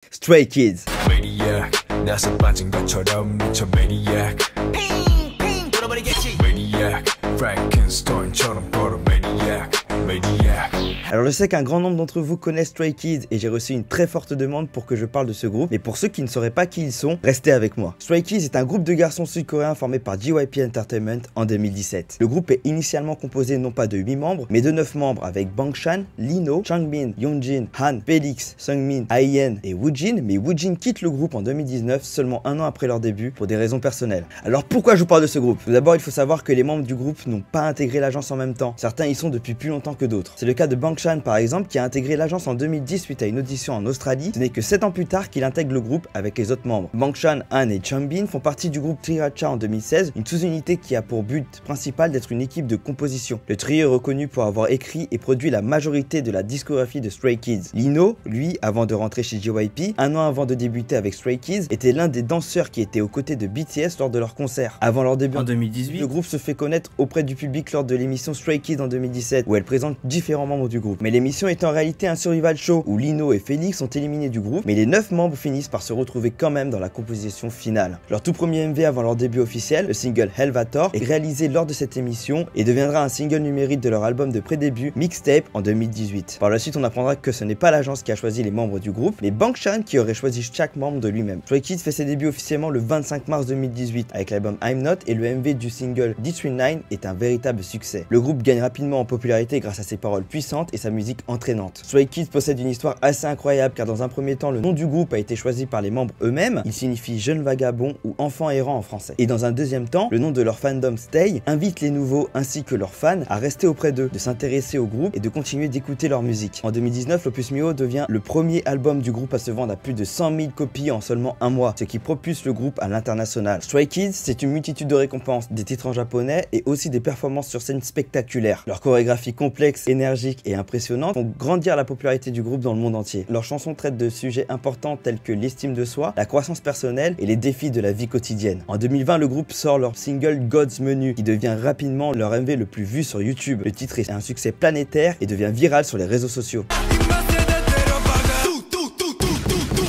Stray Kids. Maniac, 나서 빠진 것처럼 미쳐 Maniac. 핑핑 돌아버리겠지. Maniac, Frankenstein처럼 걸어 Maniac, Maniac. Alors je sais qu'un grand nombre d'entre vous connaissent Stray Kids et j'ai reçu une très forte demande pour que je parle de ce groupe, mais pour ceux qui ne sauraient pas qui ils sont, restez avec moi. Stray Kids est un groupe de garçons sud-coréens formé par JYP Entertainment en 2017. Le groupe est initialement composé non pas de 8 membres, mais de 9 membres avec Bangshan, Lino, Changbin, Yeonjin, Han, Felix, Seungmin, Ayen et Woojin, mais Woojin quitte le groupe en 2019, seulement un an après leur début, pour des raisons personnelles. Alors pourquoi je vous parle de ce groupe? Tout d'abord, il faut savoir que les membres du groupe n'ont pas intégré l'agence en même temps. Certains y sont depuis plus longtemps que d'autres. C'est le cas de Bangshan par exemple, qui a intégré l'agence en 2010 suite à une audition en Australie. Ce n'est que 7 ans plus tard qu'il intègre le groupe avec les autres membres. Bangshan, Han et Changbin font partie du groupe Triracha en 2016, une sous-unité qui a pour but principal d'être une équipe de composition. Le trio est reconnu pour avoir écrit et produit la majorité de la discographie de Stray Kids. Lino, lui, avant de rentrer chez JYP, un an avant de débuter avec Stray Kids, était l'un des danseurs qui était aux côtés de BTS lors de leur concert. Avant leur début en 2018, le groupe se fait connaître auprès du public lors de l'émission Stray Kids en 2017, où elle présente différents membres du groupe. Mais l'émission est en réalité un survival show où Lino et Felix sont éliminés du groupe, mais les 9 membres finissent par se retrouver quand même dans la composition finale. Leur tout premier MV avant leur début officiel, le single Helvator, est réalisé lors de cette émission et deviendra un single numérique de leur album de pré-début Mixtape en 2018. Par la suite, on apprendra que ce n'est pas l'agence qui a choisi les membres du groupe, mais Bangshan qui aurait choisi chaque membre de lui-même. Stray Kids fait ses débuts officiellement le 25 mars 2018 avec l'album I'm Not et le MV du single D39 est un véritable succès. Le groupe gagne rapidement en popularité grâce à ses paroles puissantes et sa musique entraînante. Stray Kids possède une histoire assez incroyable car dans un premier temps, le nom du groupe a été choisi par les membres eux-mêmes. Il signifie jeune vagabond ou enfant errant en français. Et dans un deuxième temps, le nom de leur fandom Stay invite les nouveaux ainsi que leurs fans à rester auprès d'eux, de s'intéresser au groupe et de continuer d'écouter leur musique. En 2019, l'Opus Mio devient le premier album du groupe à se vendre à plus de 100 000 copies en seulement un mois, ce qui propulse le groupe à l'international. Stray Kids, c'est une multitude de récompenses, des titres en japonais et aussi des performances sur scène spectaculaires. Leur chorégraphie complexe, énergique et impressionnante font grandir la popularité du groupe dans le monde entier. Leurs chansons traitent de sujets importants tels que l'estime de soi, la croissance personnelle et les défis de la vie quotidienne. En 2020, le groupe sort leur single God's Menu qui devient rapidement leur MV le plus vu sur YouTube. Le titre est un succès planétaire et devient viral sur les réseaux sociaux.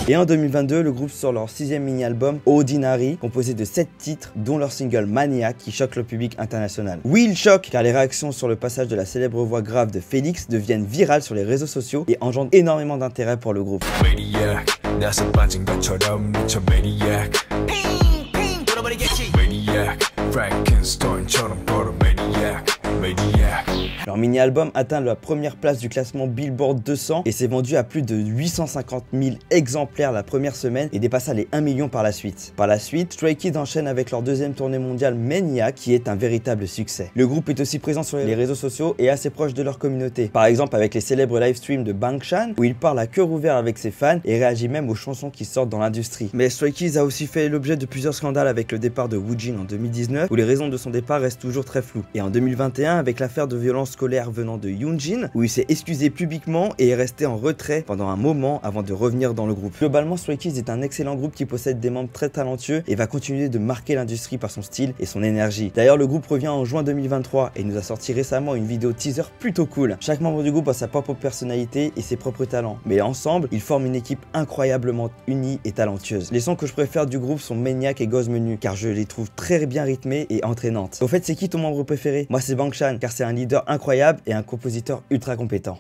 Et en 2022, le groupe sort leur 6e mini-album Ordinary, composé de 7 titres, dont leur single Maniac qui choque le public international. Oui, il choque, car les réactions sur le passage de la célèbre voix grave de Felix deviennent virales sur les réseaux sociaux et engendrent énormément d'intérêt pour le groupe. Maniac, 나서 빠진 것처럼 미쳐 Maniac. 핑핑 돌아버리겠지. Maniac, Frankenstein처럼 걸어 Maniac, Maniac. Leur mini-album atteint la première place du classement Billboard 200 et s'est vendu à plus de 850 000 exemplaires la première semaine et dépassa les 1 million par la suite. Par la suite, Stray Kids enchaîne avec leur deuxième tournée mondiale Maniac qui est un véritable succès. Le groupe est aussi présent sur les réseaux sociaux et assez proche de leur communauté. Par exemple avec les célèbres live streams de Bangshan où il parle à cœur ouvert avec ses fans et réagit même aux chansons qui sortent dans l'industrie. Mais Stray Kids a aussi fait l'objet de plusieurs scandales avec le départ de Woojin en 2019 où les raisons de son départ restent toujours très floues. Et en 2021 avec l'affaire de violence scolaire venant de Yeonjin où il s'est excusé publiquement et est resté en retrait pendant un moment avant de revenir dans le groupe. Globalement, Stray Kids est un excellent groupe qui possède des membres très talentueux et va continuer de marquer l'industrie par son style et son énergie. D'ailleurs, le groupe revient en juin 2023 et nous a sorti récemment une vidéo teaser plutôt cool. Chaque membre du groupe a sa propre personnalité et ses propres talents, mais ensemble, ils forment une équipe incroyablement unie et talentueuse. Les sons que je préfère du groupe sont Maniac et God's Menu car je les trouve très bien rythmées et entraînantes. Au fait, c'est qui ton membre préféré? Moi, c'est Bangshan car c'est un leader incroyable et un compositeur ultra compétent.